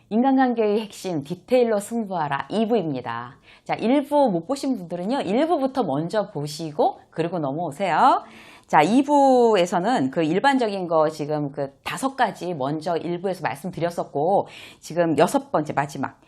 인간관계의 핵심, 디테일로 승부하라 2부입니다. 자, 1부 못 보신 분들은요, 1부부터 먼저 보시고, 그리고 넘어오세요. 자, 2부에서는 그 일반적인 거 지금 그 5가지 먼저 1부에서 말씀드렸었고, 지금 6번째 마지막.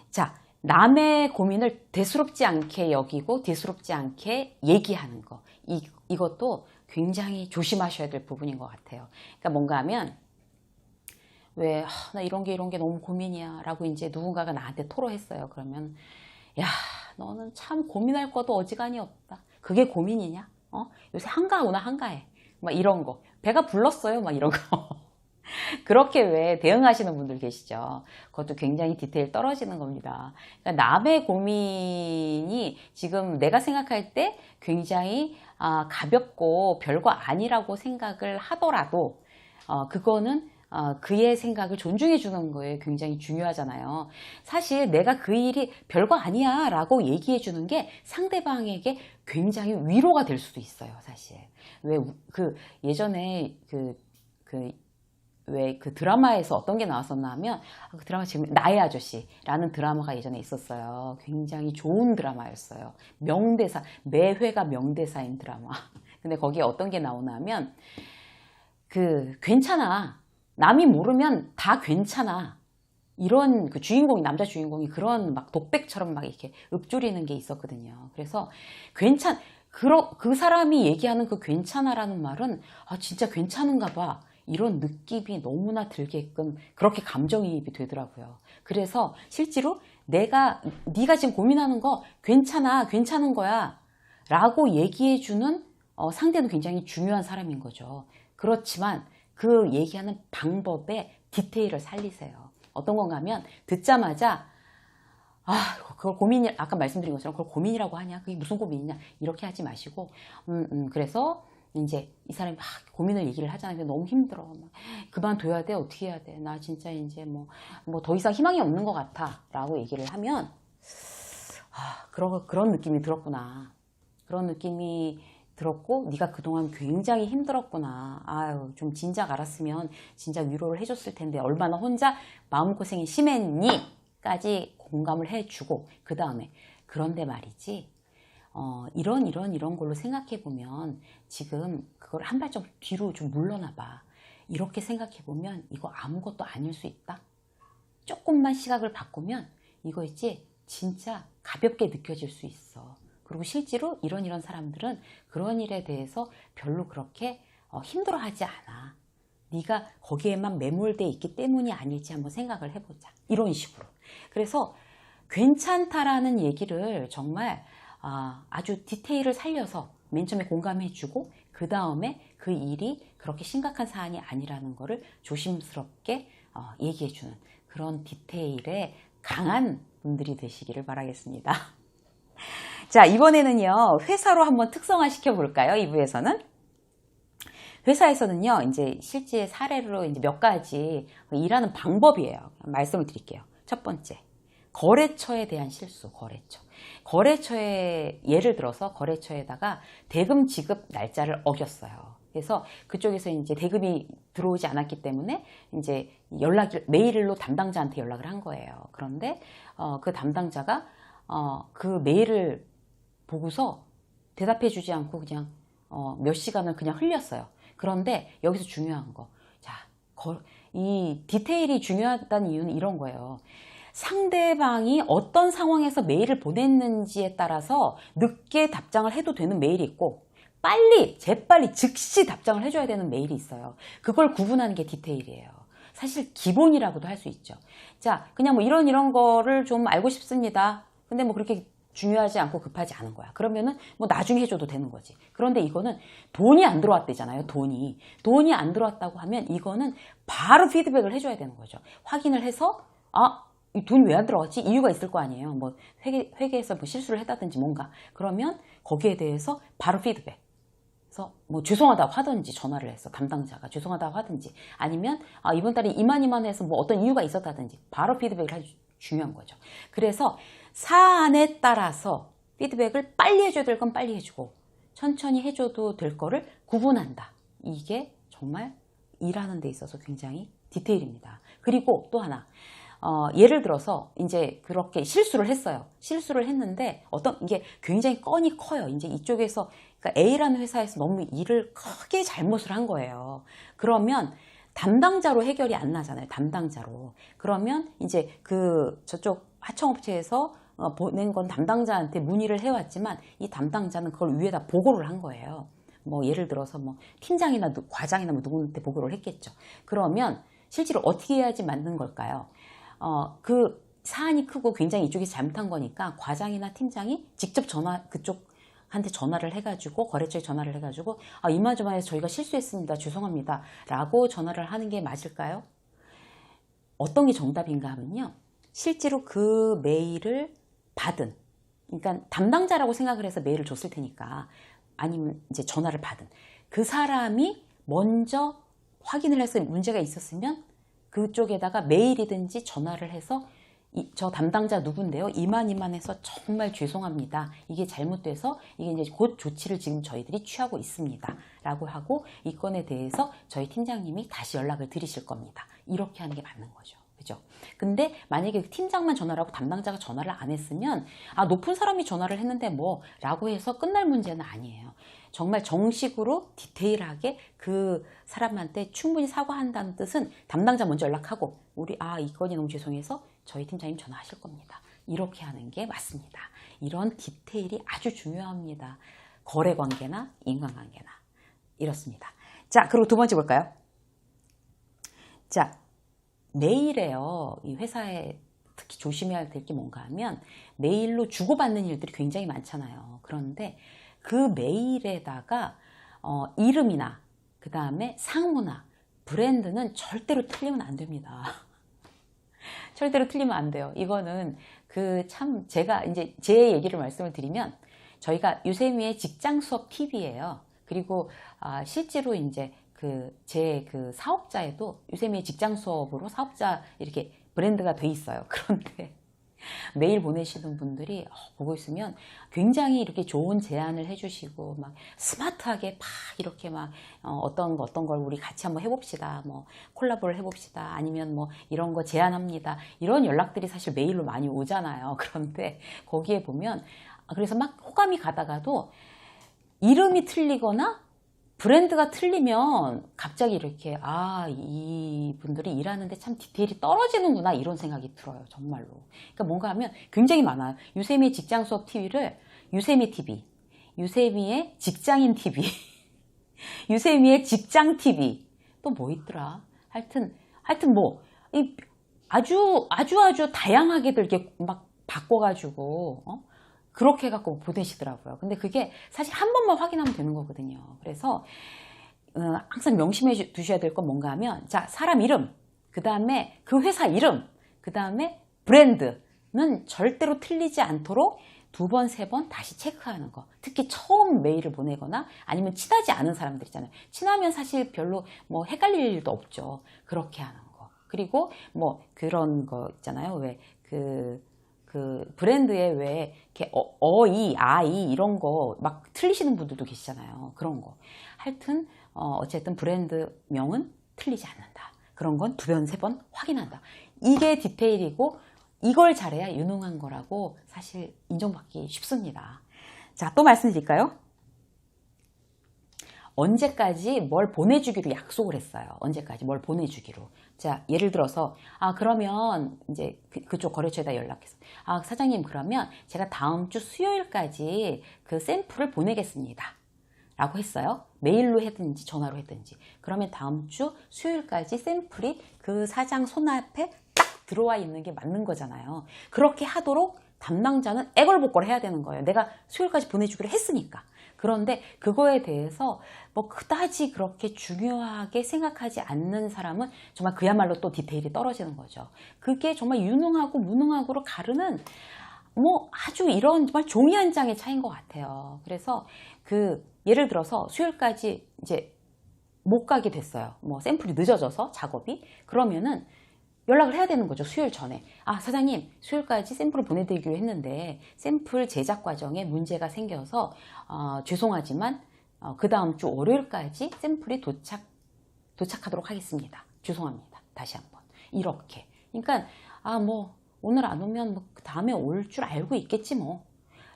자, 남의 고민을 대수롭지 않게 여기고, 대수롭지 않게 얘기하는 거. 이것도 굉장히 조심하셔야 될 부분인 것 같아요. 그러니까 뭔가 하면, 왜, 나 이런 게 너무 고민이야. 라고 이제 누군가가 나한테 토로했어요. 그러면, 야, 너는 참 고민할 것도 어지간히 없다. 그게 고민이냐? 요새 한가하구나, 한가해. 막 이런 거. 배가 불렀어요. 막 이런 거. 그렇게 왜 대응하시는 분들 계시죠? 그것도 굉장히 디테일 떨어지는 겁니다. 그러니까 남의 고민이 지금 내가 생각할 때 굉장히 가볍고 별거 아니라고 생각을 하더라도, 그거는 그의 생각을 존중해 주는 거에 굉장히 중요하잖아요. 사실 내가 그 일이 별거 아니야 라고 얘기해 주는 게 상대방에게 굉장히 위로가 될 수도 있어요, 사실. 왜 예전에 왜 그 드라마에서 어떤 게 나왔었나 하면, 그 드라마 지금 나의 아저씨라는 드라마가 예전에 있었어요. 굉장히 좋은 드라마였어요. 명대사, 매 회가 명대사인 드라마. 근데 거기에 어떤 게 나오나 하면, 괜찮아. 남이 모르면 다 괜찮아. 이런 그 주인공이, 남자 주인공이 그런 막 독백처럼 막 이렇게 읊조리는 게 있었거든요. 그래서 그 사람이 얘기하는 그 괜찮아라는 말은, 진짜 괜찮은가 봐. 이런 느낌이 너무나 들게끔 그렇게 감정이입이 되더라고요. 그래서 실제로 네가 지금 고민하는 거 괜찮아, 괜찮은 거야 라고 얘기해주는 상대는 굉장히 중요한 사람인 거죠. 그렇지만 그 얘기하는 방법에 디테일을 살리세요. 어떤 건가 하면 듣자마자 그걸 아까 말씀드린 것처럼 그걸 고민이라고 하냐? 그게 무슨 고민이냐? 이렇게 하지 마시고, 그래서 이제 이 사람이 막 고민을 얘기를 하잖아요. 근데 너무 힘들어. 막 그만둬야 돼? 어떻게 해야 돼? 나 진짜 이제 뭐 더 이상 희망이 없는 것 같아. 라고 얘기를 하면, 그런 느낌이 들었구나. 그런 느낌이 들었고, 네가 그동안 굉장히 힘들었구나. 아유, 좀 진작 알았으면 진짜 위로를 해줬을 텐데 얼마나 혼자 마음고생이 심했니? 까지 공감을 해주고, 그 다음에 그런데 말이지, 이런 걸로 생각해보면 지금 그걸 한 발짝 뒤로 좀 물러나봐. 이렇게 생각해보면 이거 아무것도 아닐 수 있다. 조금만 시각을 바꾸면 이거 있지 진짜 가볍게 느껴질 수 있어. 그리고 실제로 이런 사람들은 그런 일에 대해서 별로 그렇게 힘들어하지 않아. 네가 거기에만 매몰돼 있기 때문이 아닐지 한번 생각을 해보자. 이런 식으로. 그래서 괜찮다라는 얘기를 정말 아주 디테일을 살려서 맨 처음에 공감해주고, 그 다음에 그 일이 그렇게 심각한 사안이 아니라는 거를 조심스럽게 얘기해주는 그런 디테일에 강한 분들이 되시기를 바라겠습니다. 자, 이번에는요, 회사로 한번 특성화 시켜볼까요? 2부에서는. 회사에서는요, 이제 실제 사례로 이제 몇 가지 일하는 방법이에요. 말씀을 드릴게요. 첫 번째, 거래처에 대한 실수, 거래처에, 예를 들어서 거래처에다가 대금 지급 날짜를 어겼어요. 그래서 그쪽에서 이제 대금이 들어오지 않았기 때문에 이제 메일로 담당자한테 연락을 한 거예요. 그런데, 그 담당자가, 그 메일을 보고서 대답해주지 않고 그냥, 몇 시간을 그냥 흘렸어요. 그런데 여기서 중요한 거. 자, 이 디테일이 중요하다는 이유는 이런 거예요. 상대방이 어떤 상황에서 메일을 보냈는지에 따라서 늦게 답장을 해도 되는 메일이 있고, 재빨리 즉시 답장을 해줘야 되는 메일이 있어요. 그걸 구분하는 게 디테일이에요. 사실 기본이라고도 할 수 있죠. 자, 그냥 뭐 이런 거를 좀 알고 싶습니다. 근데 뭐 그렇게 중요하지 않고 급하지 않은 거야. 그러면은 뭐 나중에 해줘도 되는 거지. 그런데 이거는 돈이 안 들어왔대잖아요. 돈이 안 들어왔다고 하면 이거는 바로 피드백을 해줘야 되는 거죠. 확인을 해서 이 돈이 왜 안 들어갔지? 이유가 있을 거 아니에요. 뭐 회계에서 뭐 실수를 했다든지 뭔가. 그러면 거기에 대해서 바로 피드백. 그래서 뭐 죄송하다고 하든지, 전화를 해서 담당자가 죄송하다고 하든지, 아니면 이번 달에 이만해서 뭐 어떤 이유가 있었다든지 바로 피드백을 해주 중요한 거죠. 그래서 사안에 따라서 피드백을 빨리 해줘야 될 건 빨리 해주고, 천천히 해줘도 될 거를 구분한다. 이게 정말 일하는 데 있어서 굉장히 디테일입니다. 그리고 또 하나, 예를 들어서 이제 그렇게 실수를 했어요. 실수를 했는데 이게 굉장히 건이 커요. 이제 이쪽에서 그러니까 A라는 회사에서 너무 일을 크게 잘못을 한 거예요. 그러면 담당자로 해결이 안 나잖아요. 담당자로. 그러면 이제 저쪽 하청업체에서 보낸 건 담당자한테 문의를 해왔지만 이 담당자는 그걸 위에다 보고를 한 거예요. 뭐 예를 들어서 뭐 팀장이나 과장이나 뭐 누구한테 보고를 했겠죠. 그러면 실제로 어떻게 해야지 맞는 걸까요? 그 사안이 크고 굉장히 이쪽이 잘못한 거니까 과장이나 팀장이 직접 그쪽한테 전화를 해가지고 거래처에 전화를 해가지고 이마저마해서 저희가 실수했습니다. 죄송합니다. 라고 전화를 하는 게 맞을까요? 어떤 게 정답인가 하면요. 실제로 그 메일을 받은, 그러니까 담당자라고 생각을 해서 메일을 줬을 테니까, 아니면 이제 전화를 받은 그 사람이 먼저 확인을 해서 문제가 있었으면 그쪽에다가 메일이든지 전화를 해서 저 담당자 누군데요? 이만해서 정말 죄송합니다. 이게 잘못돼서 이게 이제 곧 조치를 지금 저희들이 취하고 있습니다. 라고 하고 이 건에 대해서 저희 팀장님이 다시 연락을 드리실 겁니다. 이렇게 하는 게 맞는 거죠. 그죠? 근데 만약에 팀장만 전화를 하고 담당자가 전화를 안 했으면 높은 사람이 전화를 했는데 뭐 라고 해서 끝날 문제는 아니에요. 정말 정식으로 디테일하게 그 사람한테 충분히 사과한다는 뜻은 담당자 먼저 연락하고 우리 이 건이 너무 죄송해서 저희 팀장님 전화하실 겁니다. 이렇게 하는 게 맞습니다. 이런 디테일이 아주 중요합니다. 거래관계나 인간관계나 이렇습니다. 자, 그리고 두 번째 볼까요? 자, 메일에요. 이 회사에 특히 조심해야 될 게 뭔가 하면 메일로 주고받는 일들이 굉장히 많잖아요. 그런데 그 메일에다가 이름이나 그 다음에 상무나 브랜드는 절대로 틀리면 안 됩니다. 절대로 틀리면 안 돼요. 이거는 제가 이제 제 얘기를 말씀을 드리면 저희가 유세미의 직장 수업 TV예요. 그리고 실제로 이제 제 사업자에도 유세미의 직장 수업으로 사업자 이렇게 브랜드가 돼 있어요. 그런데 메일 보내시는 분들이 보고 있으면 굉장히 이렇게 좋은 제안을 해주시고 막 스마트하게 이렇게 막 어떤 걸 우리 같이 한번 해봅시다. 뭐 콜라보를 해봅시다. 아니면 뭐 이런 거 제안합니다. 이런 연락들이 사실 메일로 많이 오잖아요. 그런데 거기에 보면 그래서 막 호감이 가다가도 이름이 틀리거나 브랜드가 틀리면 갑자기 이렇게 이분들이 일하는데 참 디테일이 떨어지는구나 이런 생각이 들어요. 정말로. 그러니까 뭔가 하면 굉장히 많아요. 유세미의 직장 수업 TV를 유세미 TV, 유세미의 직장인 TV, 유세미의 직장 TV 또 뭐 있더라. 하여튼 뭐 아주 다양하게들 이렇게 막 바꿔가지고 그렇게 해갖고 보내시더라고요. 근데 그게 사실 한 번만 확인하면 되는 거거든요. 그래서 항상 명심해 두셔야 될 건 뭔가 하면 자, 사람 이름, 그 다음에 그 회사 이름, 그 다음에 브랜드는 절대로 틀리지 않도록 2번, 3번 다시 체크하는 거. 특히 처음 메일을 보내거나 아니면 친하지 않은 사람들 있잖아요. 친하면 사실 별로 뭐 헷갈릴 일도 없죠. 그렇게 하는 거. 그리고 뭐 그런 거 있잖아요. 왜 브랜드에 왜 이렇게 이, 아이 이런 거 막 틀리시는 분들도 계시잖아요. 그런 거. 하여튼 어쨌든 브랜드명은 틀리지 않는다. 그런 건 2번, 3번 확인한다. 이게 디테일이고 이걸 잘해야 유능한 거라고 사실 인정받기 쉽습니다. 자, 또 말씀드릴까요? 언제까지 뭘 보내주기로 약속을 했어요. 언제까지 뭘 보내주기로. 자, 예를 들어서 그러면 이제 그쪽 거래처에다 연락해서 사장님 그러면 제가 다음 주 수요일까지 그 샘플을 보내겠습니다. 라고 했어요. 메일로 했든지 전화로 했든지. 그러면 다음 주 수요일까지 샘플이 그 사장 손앞에 딱 들어와 있는 게 맞는 거잖아요. 그렇게 하도록 담당자는 애걸복걸 해야 되는 거예요. 내가 수요일까지 보내주기로 했으니까. 그런데 그거에 대해서 뭐 그다지 그렇게 중요하게 생각하지 않는 사람은 정말 그야말로 또 디테일이 떨어지는 거죠. 그게 정말 유능하고 무능하고로 가르는 뭐 아주 이런 정말 종이 한 장의 차이인 것 같아요. 그래서 예를 들어서 수요일까지 이제 못 가게 됐어요. 뭐 샘플이 늦어져서 작업이. 그러면은 연락을 해야 되는 거죠. 수요일 전에. 사장님 수요일까지 샘플을 보내드리기로 했는데 샘플 제작 과정에 문제가 생겨서 죄송하지만 그 다음 주 월요일까지 샘플이 도착하도록 하겠습니다. 죄송합니다. 다시 한번. 이렇게 그러니까 뭐 오늘 안 오면 뭐 다음에 올 줄 알고 있겠지 뭐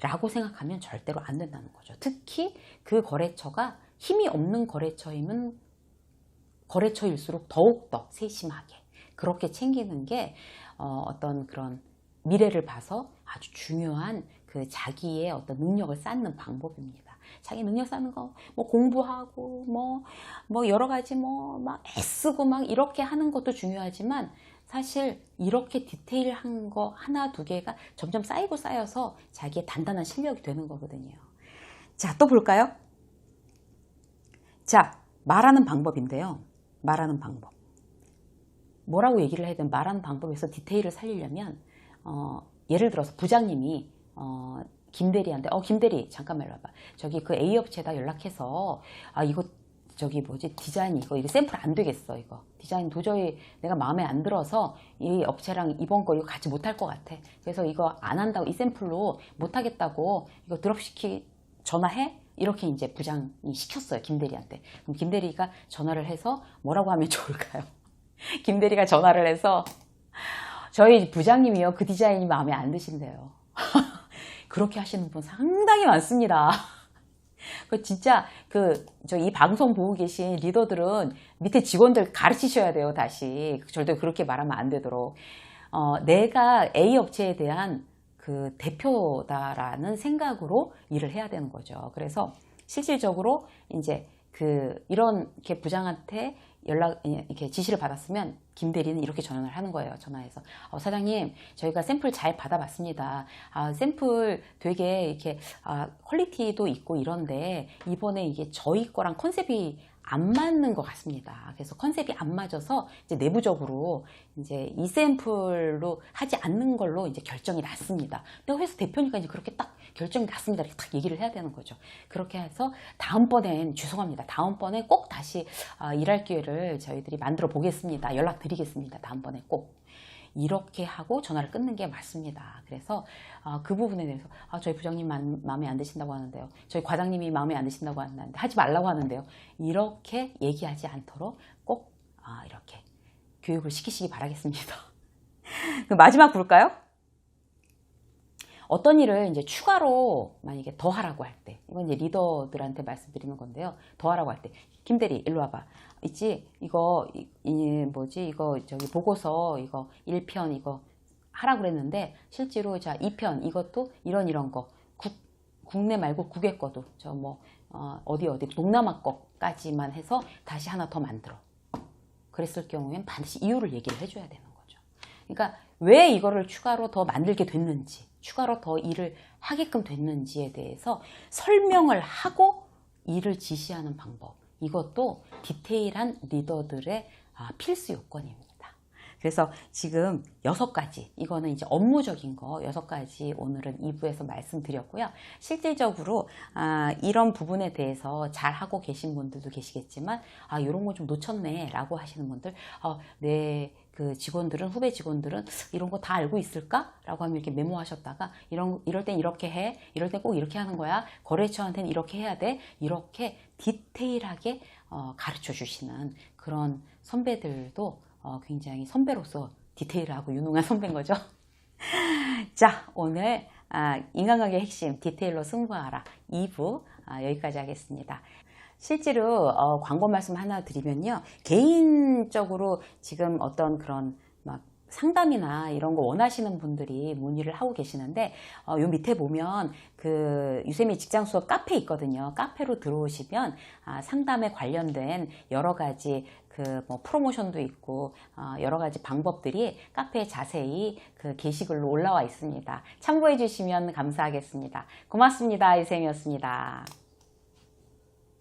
라고 생각하면 절대로 안 된다는 거죠. 특히 그 거래처가 힘이 없는 거래처일수록 더욱더 세심하게 그렇게 챙기는 게 어떤 그런 미래를 봐서 아주 중요한 그 자기의 어떤 능력을 쌓는 방법입니다. 자기 능력 쌓는 거, 뭐 공부하고, 뭐 여러 가지 막 애쓰고 막 이렇게 하는 것도 중요하지만 사실 이렇게 디테일한 거 하나 두 개가 점점 쌓이고 쌓여서 자기의 단단한 실력이 되는 거거든요. 자, 또 볼까요? 자, 말하는 방법인데요. 말하는 방법. 뭐라고 얘기를 해야 되는 말하는 방법에서 디테일을 살리려면 예를 들어서 부장님이 김대리한테 김대리 잠깐만 와봐. 저기 그 A 업체에다 연락해서 이거 저기 뭐지 디자인 이거 샘플 안 되겠어. 이거 디자인 도저히 내가 마음에 안 들어서 이 업체랑 이번 거 이거 같이 못할 것 같아. 그래서 이거 안 한다고 이 샘플로 못 하겠다고 이거 드롭시키 전화해? 이렇게 이제 부장이 시켰어요. 김대리한테. 그럼 김대리가 전화를 해서 뭐라고 하면 좋을까요? 김대리가 전화를 해서 저희 부장님이요 그 디자인이 마음에 안 드신대요. 그렇게 하시는 분 상당히 많습니다. 진짜 이 방송 보고 계신 리더들은 밑에 직원들 가르치셔야 돼요. 다시 절대 그렇게 말하면 안 되도록. 내가 A 업체에 대한 그 대표다라는 생각으로 일을 해야 되는 거죠. 그래서 실질적으로 이제 이렇게 부장한테 이렇게 지시를 받았으면 김대리는 이렇게 전화를 하는 거예요. 전화해서 사장님 저희가 샘플 잘 받아봤습니다. 샘플 되게 이렇게 퀄리티도 있고 이런데 이번에 이게 저희 거랑 컨셉이 안 맞는 것 같습니다. 그래서 컨셉이 안 맞아서 이제 내부적으로 이제 이 샘플로 하지 않는 걸로 이제 결정이 났습니다. 근데 회사 대표니까 이제 그렇게 딱 결정이 났습니다. 이렇게 딱 얘기를 해야 되는 거죠. 그렇게 해서 다음번엔 죄송합니다. 다음번에 꼭 다시 일할 기회를 저희들이 만들어 보겠습니다. 연락드리겠습니다. 다음번에 꼭. 이렇게 하고 전화를 끊는 게 맞습니다. 그래서 그 부분에 대해서 저희 부장님 마음에 안 드신다고 하는데요. 저희 과장님이 마음에 안 드신다고 하는데 하지 말라고 하는데요. 이렇게 얘기하지 않도록 꼭 이렇게 교육을 시키시기 바라겠습니다. 마지막 볼까요? 어떤 일을 이제 추가로 만약에 더 하라고 할 때, 이건 이제 리더들한테 말씀드리는 건데요. 더 하라고 할 때, 김대리 일로 와봐. 있지? 이거 저기 보고서 이거 1편 이거 하라고 그랬는데 실제로 자 2편 이것도 이런 거 국내 말고 국외 거도 저 어디 동남아 거까지만 해서 다시 하나 더 만들어. 그랬을 경우엔 반드시 이유를 얘기를 해줘야 되는 거죠. 그러니까 왜 이거를 추가로 더 만들게 됐는지, 추가로 더 일을 하게끔 됐는지에 대해서 설명을 하고 일을 지시하는 방법. 이것도 디테일한 리더들의 필수 요건입니다. 그래서 지금 6가지, 이거는 이제 업무적인 거 6가지 오늘은 2부에서 말씀드렸고요. 실질적으로 이런 부분에 대해서 잘 하고 계신 분들도 계시겠지만 이런 거 좀 놓쳤네 라고 하시는 분들, 내 그 직원들은, 후배 직원들은 이런 거 다 알고 있을까? 라고 하면 이렇게 메모하셨다가 이럴 땐 이렇게 해, 이럴 땐 꼭 이렇게 하는 거야, 거래처한테는 이렇게 해야 돼, 이렇게 디테일하게 가르쳐 주시는 그런 선배들도 굉장히 선배로서 디테일하고 유능한 선배인 거죠. 자, 오늘 인간관계의 핵심 디테일로 승부하라 2부 여기까지 하겠습니다. 실제로 광고 말씀 하나 드리면요, 개인적으로 지금 어떤 그런 막 상담이나 이런 거 원하시는 분들이 문의를 하고 계시는데 요 밑에 보면 그 유세미 직장 수업 카페 있거든요. 카페로 들어오시면 상담에 관련된 여러 가지 프로모션도 있고 여러 가지 방법들이 카페에 자세히 그 게시글로 올라와 있습니다. 참고해 주시면 감사하겠습니다. 고맙습니다. 유세미였습니다.